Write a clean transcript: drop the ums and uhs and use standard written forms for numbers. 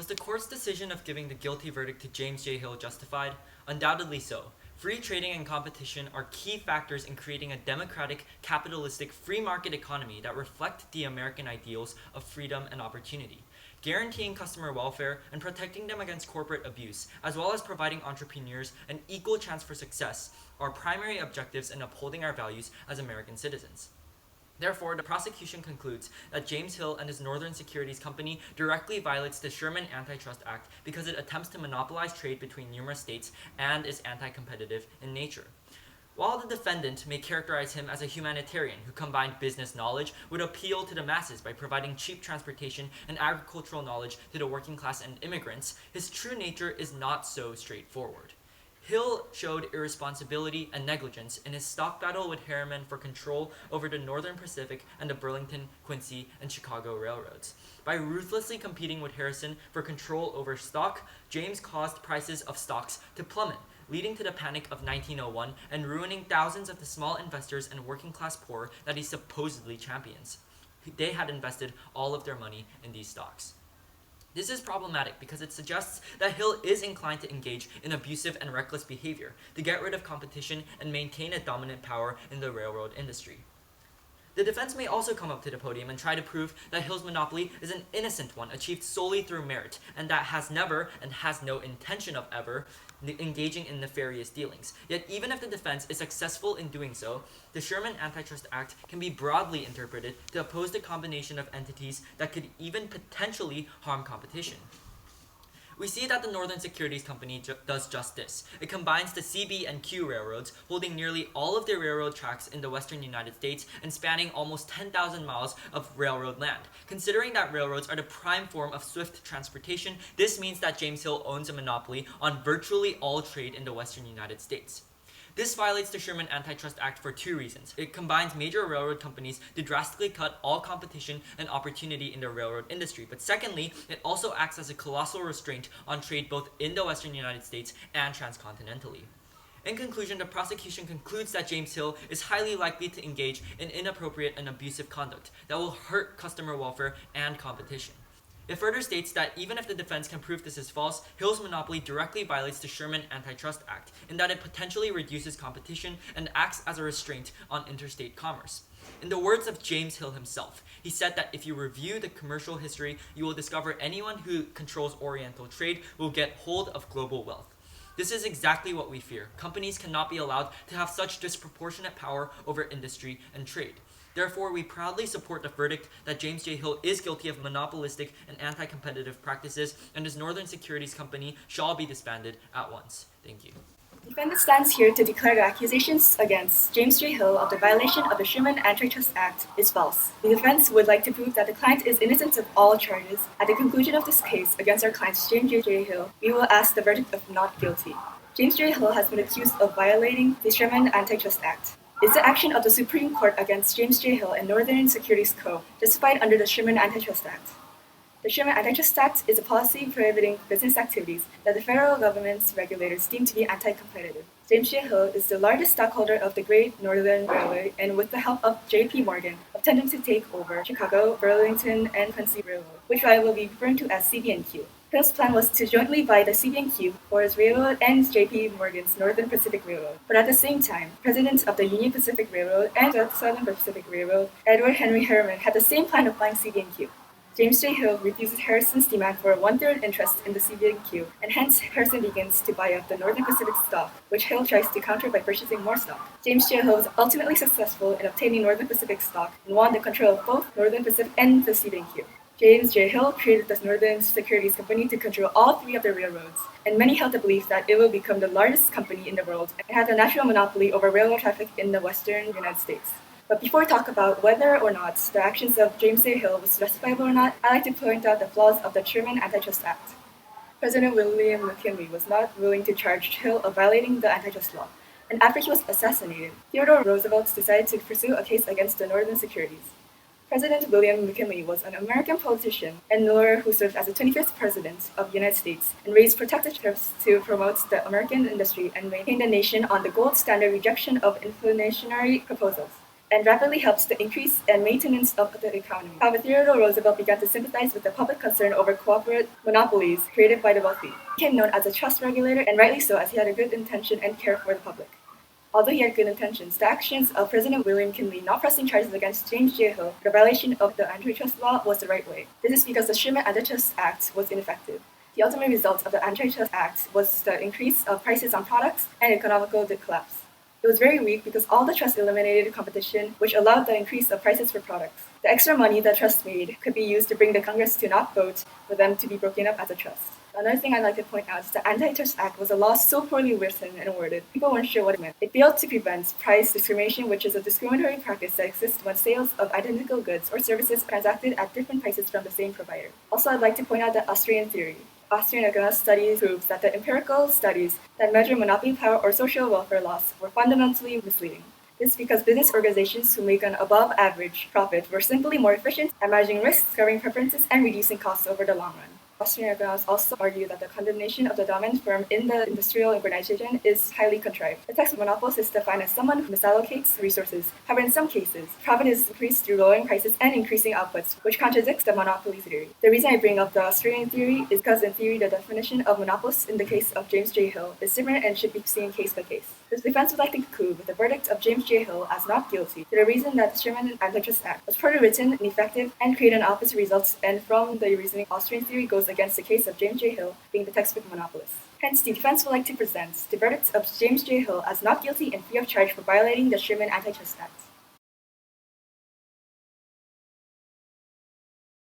Was the court's decision of giving the guilty verdict to James J. Hill justified? Undoubtedly so. Free trading and competition are key factors in creating a democratic, capitalistic, free market economy that reflect the American ideals of freedom and opportunity. Guaranteeing customer welfare and protecting them against corporate abuse, as well as providing entrepreneurs an equal chance for success, are primary objectives in upholding our values as American citizens. Therefore, the prosecution concludes that James Hill and his Northern Securities Company directly violates the Sherman Antitrust Act because it attempts to monopolize trade between numerous states and is anti-competitive in nature. While the defendant may characterize him as a humanitarian who combined business knowledge with appeal to the masses by providing cheap transportation and agricultural knowledge to the working class and immigrants, his true nature is not so straightforward. Hill showed irresponsibility and negligence in his stock battle with Harriman for control over the Northern Pacific and the Burlington, Quincy, and Chicago railroads. By ruthlessly competing with Harrison for control over stock, James caused prices of stocks to plummet, leading to the Panic of 1901 and ruining thousands of the small investors and working class poor that he supposedly champions. They had invested all of their money in these stocks. This is problematic because it suggests that Hill is inclined to engage in abusive and reckless behavior to get rid of competition and maintain a dominant power in the railroad industry. The defense may also come up to the podium and try to prove that Hill's monopoly is an innocent one achieved solely through merit and that has never and has no intention of ever engaging in nefarious dealings. Yet even if the defense is successful in doing so, the Sherman Antitrust Act can be broadly interpreted to oppose the combination of entities that could even potentially harm competition. We see that the Northern Securities Company does just this. It combines the CB and Q railroads, holding nearly all of the railroad tracks in the western United States and spanning almost 10,000 miles of railroad land. Considering that railroads are the prime form of swift transportation, this means that James Hill owns a monopoly on virtually all trade in the western United States. This violates the Sherman Antitrust Act for two reasons. It combines major railroad companies to drastically cut all competition and opportunity in the railroad industry. But secondly, it also acts as a colossal restraint on trade both in the western United States and transcontinentally. In conclusion, the prosecution concludes that James Hill is highly likely to engage in inappropriate and abusive conduct that will hurt customer welfare and competition. It further states that even if the defense can prove this is false, Hill's monopoly directly violates the Sherman Antitrust Act in that it potentially reduces competition and acts as a restraint on interstate commerce. In the words of James Hill himself, he said that if you review the commercial history, you will discover anyone who controls Oriental trade will get hold of global wealth. This is exactly what we fear. Companies cannot be allowed to have such disproportionate power over industry and trade. Therefore, we proudly support the verdict that James J. Hill is guilty of monopolistic and anti-competitive practices, and his Northern Securities Company shall be disbanded at once. Thank you. The defendant stands here to declare the accusations against James J. Hill of the violation of the Sherman Antitrust Act is false. The defense would like to prove that the client is innocent of all charges. At the conclusion of this case against our client James J. Hill, we will ask the verdict of not guilty. James J. Hill has been accused of violating the Sherman Antitrust Act. Is the action of the Supreme Court against James J. Hill and Northern Securities Co. justified under the Sherman Antitrust Act? The Sherman Antitrust Act is a policy prohibiting business activities that the federal government's regulators deem to be anti-competitive. James J. Hill is the largest stockholder of the Great Northern Railway and with the help of J.P. Morgan, attempting to take over Chicago, Burlington, and Quincy Railroad, which I will be referring to as CB&Q. Hill's plan was to jointly buy the CB&Q for his railroad and J.P. Morgan's Northern Pacific Railroad. But at the same time, presidents of the Union Pacific Railroad and the Southern Pacific Railroad, Edward Henry Harriman, had the same plan of buying CB&Q. James J. Hill refuses Harrison's demand for a one-third interest in the CB&Q, and hence Harrison begins to buy up the Northern Pacific stock, which Hill tries to counter by purchasing more stock. James J. Hill was ultimately successful in obtaining Northern Pacific stock and won the control of both Northern Pacific and the CB&Q. James J. Hill created the Northern Securities Company to control all three of the railroads, and many held the belief that it will become the largest company in the world and have a national monopoly over railroad traffic in the western United States. But before I talk about whether or not the actions of James J. Hill was justifiable or not, I'd like to point out the flaws of the Sherman Antitrust Act. President William McKinley was not willing to charge Hill of violating the antitrust law, and after he was assassinated, Theodore Roosevelt decided to pursue a case against the Northern Securities. President William McKinley was an American politician and lawyer who served as the 25th President of the United States and raised protective tariffs to promote the American industry and maintain the nation on the gold standard rejection of inflationary proposals. and rapidly helps the increase and maintenance of the economy. However, Theodore Roosevelt began to sympathize with the public concern over corporate monopolies created by the wealthy. He became known as a trust regulator, and rightly so, as he had a good intention and care for the public. Although he had good intentions, the actions of President William McKinley not pressing charges against James J. Hill for the violation of the antitrust law was the right way. This is because the Sherman Antitrust Act was ineffective. The ultimate result of the Antitrust Act was the increase of prices on products and economical collapse. It was very weak because all the trust eliminated competition, which allowed the increase of prices for products. The extra money the trust made could be used to bring the Congress to not vote for them to be broken up as a trust. Another thing I'd like to point out is the Antitrust Act was a law so poorly written and worded, people weren't sure what it meant. It failed to prevent price discrimination, which is a discriminatory practice that exists when sales of identical goods or services are transacted at different prices from the same provider. Also, I'd like to point out the Austrian theory. Austrian economic studies proves that the empirical studies that measure monopoly power or social welfare loss were fundamentally misleading. This is because business organizations who make an above-average profit were simply more efficient at managing risks, covering preferences, and reducing costs over the long run. Austrian economists also argue that the condemnation of the dominant firm in the industrial organization is highly contrived. The tax monopolist is defined as someone who misallocates resources. However, in some cases, profit is increased through lowering prices and increasing outputs, which contradicts the monopoly theory. The reason I bring up the Austrian theory is because in theory, the definition of monopolist in the case of James J. Hill is different and should be seen case by case. The defense would like to conclude with the verdict of James J. Hill as not guilty for the reason that the Sherman Antitrust Act was poorly written, ineffective, and created an opposite results, and from the reasoning, Austrian theory goes against the case of James J. Hill being the textbook monopolist. Hence, the defense would like to present the verdict of James J. Hill as not guilty and free of charge for violating the Sherman Antitrust Act.